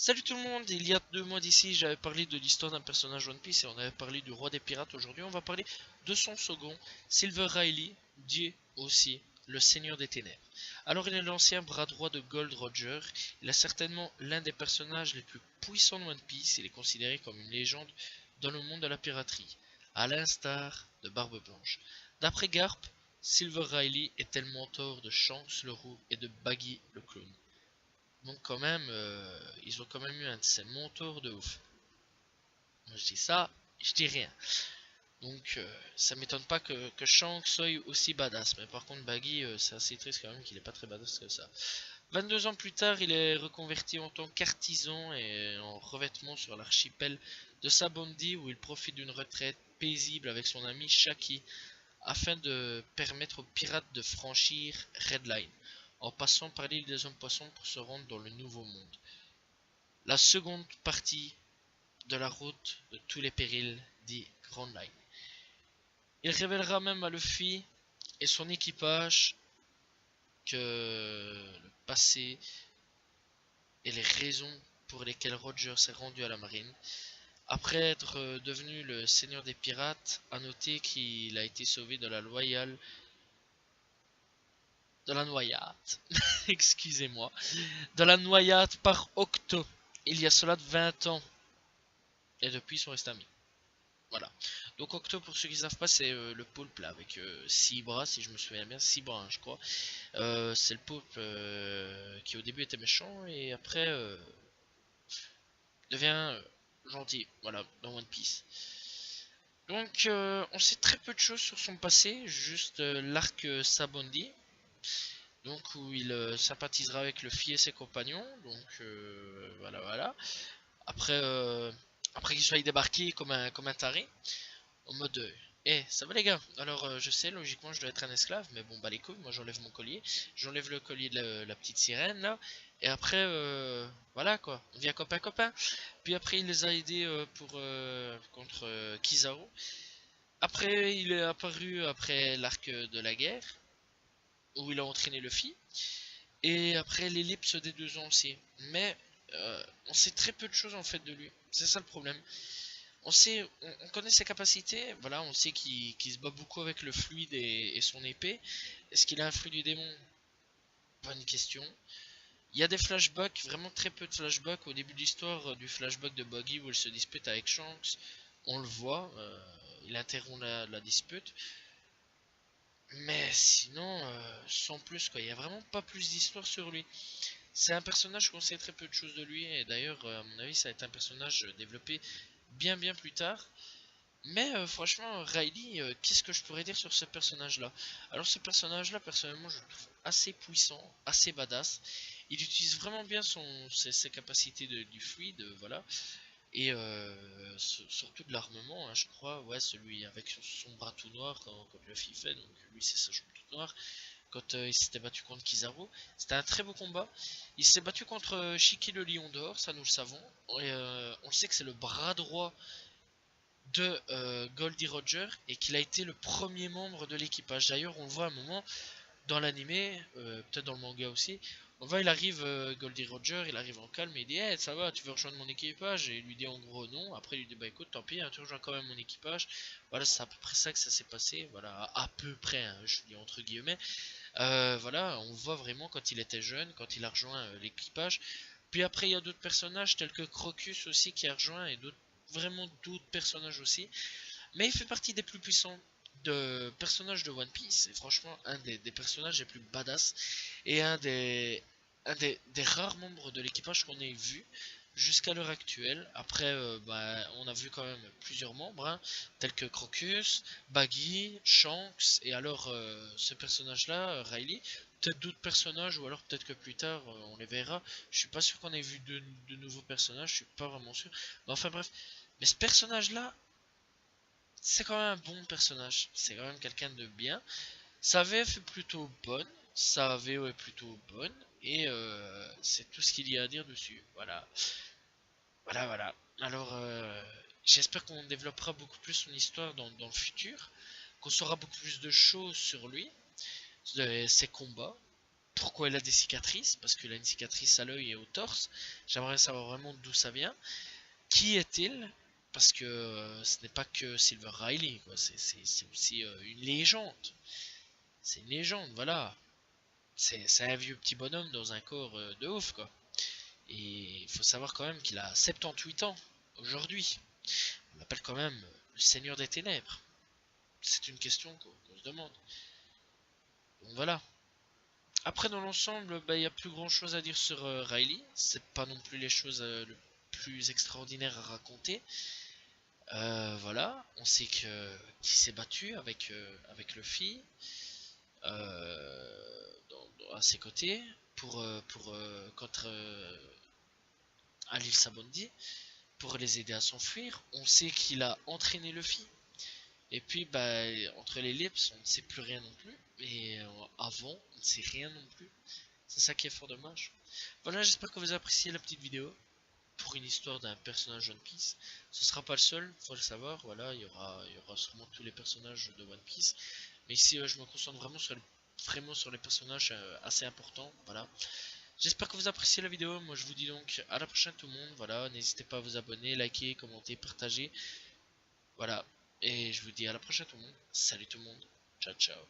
Salut tout le monde, il y a 2 mois d'ici j'avais parlé de l'histoire d'un personnage One Piece et on avait parlé du roi des pirates. Aujourd'hui on va parler de son second, Silver Riley, dit aussi le seigneur des ténèbres. Alors il est l'ancien bras droit de Gold Roger, il est certainement l'un des personnages les plus puissants de One Piece, il est considéré comme une légende dans le monde de la piraterie, à l'instar de Barbe Blanche. D'après Garp, Silver Riley était le mentor de Shanks le roux et de Baggy le clown. Donc quand même, ils ont quand même eu un de ces mentors de ouf. Moi je dis ça, je dis rien. Donc ça m'étonne pas que Shanks soit aussi badass. Mais par contre Baggy, c'est assez triste quand même qu'il est pas très badass que ça. 22 ans plus tard, il est reconverti en tant qu'artisan et en revêtement sur l'archipel de Sabondi où il profite d'une retraite paisible avec son ami Shaki afin de permettre aux pirates de franchir Red Line en passant par l'île des hommes poissons pour se rendre dans le nouveau monde. La seconde partie de la route de tous les périls dit Grand Line. Il révélera même à Luffy et son équipage que le passé et les raisons pour lesquelles Roger s'est rendu à la marine. Après être devenu le seigneur des pirates, à noter qu'il a été sauvé de la noyade, excusez-moi, de la noyade par Octo, il y a cela de 20 ans, et depuis ils sont restés amis. Voilà. Donc Octo, pour ceux qui ne savent pas, c'est le poulpe là, avec 6 bras, si je me souviens bien, 6 bras, hein, je crois. C'est le poulpe qui au début était méchant et après devient gentil, voilà, dans One Piece. Donc on sait très peu de choses sur son passé, juste l'arc Sabondi, donc où il sympathisera avec le Luffy et ses compagnons, donc voilà, voilà. Après, après qu'il soit débarqué comme un taré, en mode ça va les gars, alors je sais logiquement je dois être un esclave, mais bon bah les couilles, moi j'enlève mon collier, j'enlève le collier de la petite sirène là, et après voilà quoi, on devient copain copain. Puis après il les a aidés contre Kizaru. Après il est apparu après l'arc de la guerre, où il a entraîné Luffy, et après l'ellipse des 2 ans aussi. Mais on sait très peu de choses en fait de lui, c'est ça le problème. On connaît ses capacités, voilà, on sait qu'il se bat beaucoup avec le fluide et son épée. Est-ce qu'il a un fruit du démon? Bonne question. Il y a des flashbacks, vraiment très peu de flashbacks. Au début de l'histoire du flashback de Buggy où il se dispute avec Shanks, on le voit, il interrompt la dispute. Mais sinon, sans plus quoi, il n'y a vraiment pas plus d'histoire sur lui. C'est un personnage qu'on sait très peu de choses de lui, et d'ailleurs, à mon avis, ça va être un personnage développé bien plus tard. Mais franchement, Riley, qu'est-ce que je pourrais dire sur ce personnage-là? Alors ce personnage-là, personnellement, je le trouve assez puissant, assez badass. Il utilise vraiment bien ses capacités du fluide, voilà. Et surtout de l'armement, hein, je crois, ouais, celui avec son bras tout noir quand Luffy fait, donc lui c'est sa jambe toute noire. Quand il s'était battu contre Kizaru, c'était un très beau combat. Il s'est battu contre Shiki le Lion d'Or, ça nous le savons. Et, on sait que c'est le bras droit de Goldie Roger et qu'il a été le premier membre de l'équipage. D'ailleurs, on le voit à un moment dans l'animé, peut-être dans le manga aussi. On voit, il arrive, Goldie Roger, il arrive en calme et il dit hey, ça va, tu veux rejoindre mon équipage? Et il lui dit en gros non. Après, il lui dit bah écoute, tant pis, hein, tu rejoins quand même mon équipage. Voilà, c'est à peu près ça que ça s'est passé. Voilà, à peu près, hein, je dis entre guillemets. Voilà, on voit vraiment quand il était jeune, quand il a rejoint l'équipage. Puis après, il y a d'autres personnages tels que Crocus aussi qui a rejoint et vraiment d'autres personnages aussi. Mais il fait partie des plus puissants de personnages de One Piece. Et franchement, un des personnages les plus badass et un des rares membres de l'équipage qu'on ait vu jusqu'à l'heure actuelle. Après, bah, on a vu quand même plusieurs membres, hein, tels que Crocus, Baggy, Shanks, et alors ce personnage-là, Riley. Peut-être d'autres personnages, ou alors peut-être que plus tard on les verra. Je suis pas sûr qu'on ait vu de nouveaux personnages, je suis pas vraiment sûr. Mais enfin bref, mais ce personnage-là, c'est quand même un bon personnage. C'est quand même quelqu'un de bien. Sa VF est plutôt bonne, sa VO est plutôt bonne, et c'est tout ce qu'il y a à dire dessus. Voilà. Voilà, voilà. Alors, j'espère qu'on développera beaucoup plus son histoire dans le futur, qu'on saura beaucoup plus de choses sur lui, de ses combats. pourquoi il a des cicatrices, parce qu'il a une cicatrice à l'œil et au torse. J'aimerais savoir vraiment d'où ça vient. Qui est-il? Parce que ce n'est pas que Silver Riley, quoi. C'est aussi une légende. C'est une légende, voilà. C'est un vieux petit bonhomme dans un corps de ouf, quoi. Et il faut savoir quand même qu'il a 78 ans aujourd'hui. On l'appelle quand même le Seigneur des Ténèbres. C'est une question qu'on se demande. Donc voilà. Après, dans l'ensemble, bah, il n'y a plus grand chose à dire sur Riley. C'est pas non plus les choses le plus extraordinaires à raconter. Voilà, on sait que qu'il s'est battu avec Luffy à ses côtés pour contre à l'île Sabondi pour les aider à s'enfuir. On sait qu'il a entraîné Luffy. Et puis bah entre les lips, on ne sait plus rien non plus. Et avant, on ne sait rien non plus. C'est ça qui est fort dommage. Voilà, j'espère que vous appréciez la petite vidéo pour une histoire d'un personnage One Piece. Ce sera pas le seul, faut le savoir. Voilà, il y aura sûrement tous les personnages de One Piece. Mais ici, je me concentre vraiment sur les personnages assez importants. Voilà. J'espère que vous appréciez la vidéo. Moi, je vous dis donc à la prochaine tout le monde. Voilà, n'hésitez pas à vous abonner, liker, commenter, partager. Voilà. Et je vous dis à la prochaine tout le monde. Salut tout le monde. Ciao, ciao.